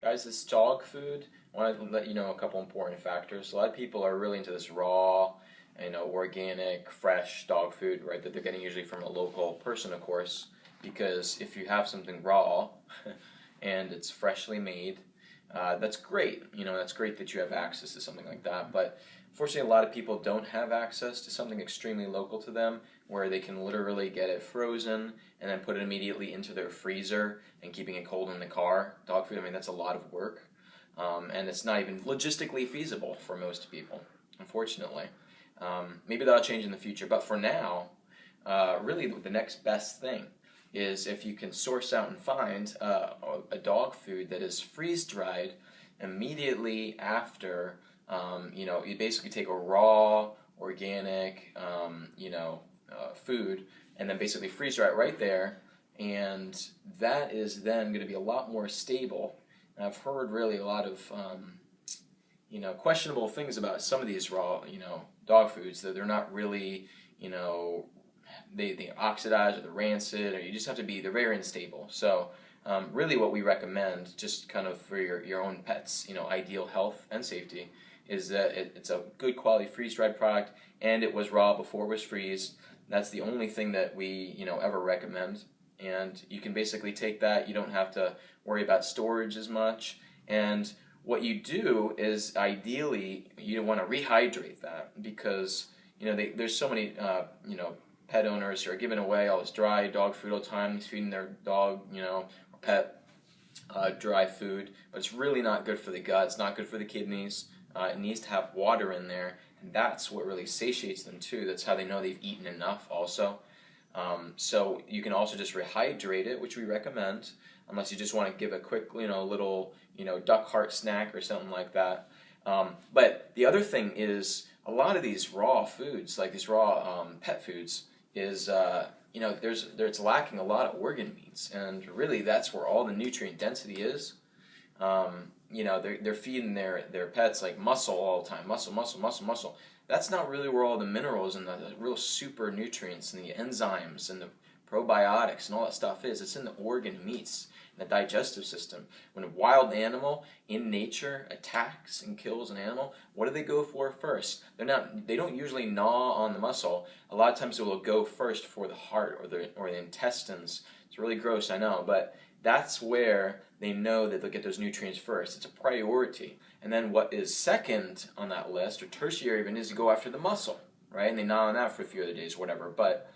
Guys, this dog food, I want to let you know a couple important factors. A lot of people are really into this raw, organic, fresh dog food, right, that they're getting usually from a local person, of course, because if you have something raw and it's freshly made, that's great. That's great that you have access to something like that. But unfortunately, a lot of people don't have access to something extremely local to them where they can literally get it frozen and then put it immediately into their freezer and keeping it cold in the car. Dog food, I mean, that's a lot of work. And it's not even logistically feasible for most people, unfortunately. Maybe that'll change in the future. But for now, really the next best thing is if you can source out and find a dog food that is freeze dried immediately after. You basically take a raw, organic, food, and then basically freeze dry it right there, and that is then going to be a lot more stable. And I've heard really a lot of questionable things about some of these raw dog foods, that they're not really they oxidize or they're rancid, or you just have to be, they're very unstable. So really what we recommend, just kind of for your own pets ideal health and safety, is that it's a good quality freeze-dried product, and it was raw before it was freezed. That's the only thing that we ever recommend. And you can basically take that. You don't have to worry about storage as much. And what you do is, ideally, you want to rehydrate that, because there's so many pet owners who are giving away all this dry dog food all the time. He's feeding their dog or pet dry food, but it's really not good for the gut. It's not good for the kidneys. It needs to have water in there, and that's what really satiates them too. That's how they know they've eaten enough also. So you can also just rehydrate it, which we recommend, unless you just want to give a quick, little, duck heart snack or something like that. But the other thing is, a lot of these raw foods, like these raw pet foods, is it's lacking a lot of organ meats, and really that's where all the nutrient density is. They're feeding their pets like muscle all the time, muscle. That's not really where all the minerals and the real super nutrients and the enzymes and the probiotics and all that stuff is. It's in the organ meats, the digestive system. When a wild animal in nature attacks and kills an animal, what do they go for first? They don't usually gnaw on the muscle. A lot of times it will go first for the heart or the intestines. It's really gross, I know, but that's where they know that they'll get those nutrients first. It's a priority. And then what is second on that list, or tertiary even, is to go after the muscle, right? And they gnaw on that for a few other days, whatever. But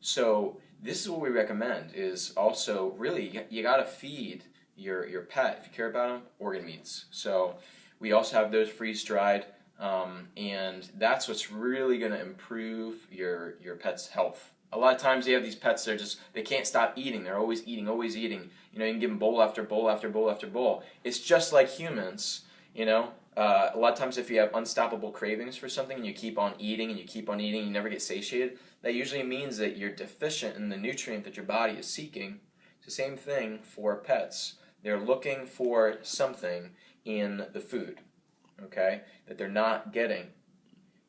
so this is what we recommend, is also really you got to feed your pet, if you care about them, organ meats. So we also have those freeze-dried, and that's what's really going to improve your pet's health. A lot of times you have these pets that they can't stop eating. They're always eating, always eating. You can give them bowl after bowl after bowl after bowl. It's just like humans, a lot of times if you have unstoppable cravings for something and you keep on eating and you keep on eating, you never get satiated, that usually means that you're deficient in the nutrient that your body is seeking. It's the same thing for pets. They're looking for something in the food, okay, that they're not getting.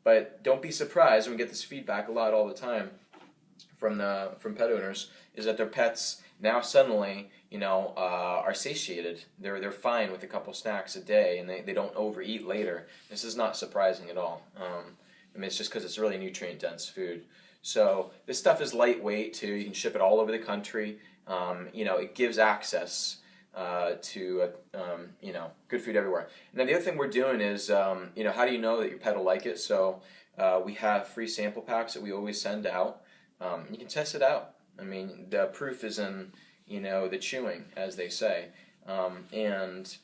But don't be surprised, and we get this feedback a lot all the time from pet owners, is that their pets now suddenly are satiated. They're fine with a couple snacks a day, and they don't overeat later. This is not surprising at all. It's just because it's really nutrient dense food. So this stuff is lightweight too. You can ship it all over the country. It gives access to good food everywhere. And then the other thing we're doing is how do you know that your pet will like it? So we have free sample packs that we always send out. You can test it out. The proof is in, the chewing, as they say. And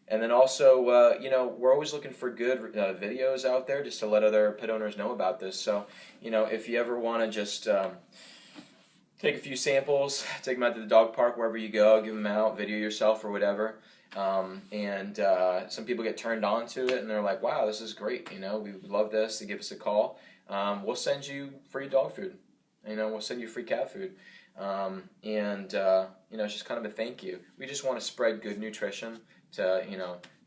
then also, we're always looking for good videos out there just to let other pet owners know about this. So, if you ever want to just take a few samples, take them out to the dog park, wherever you go, give them out, video yourself or whatever. Some people get turned on to it and they're like, wow, this is great. We would love this. To give us a call. We'll send you free dog food. We'll send you free cat food. It's just kind of a thank you. We just want to spread good nutrition to,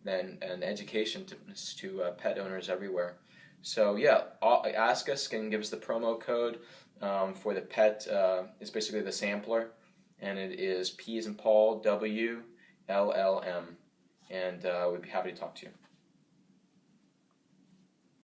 and education to pet owners everywhere. So yeah, ask us, can give us the promo code for the pet. It's basically the sampler, and it is P as in Paul, W LLM, and we'd be happy to talk to you.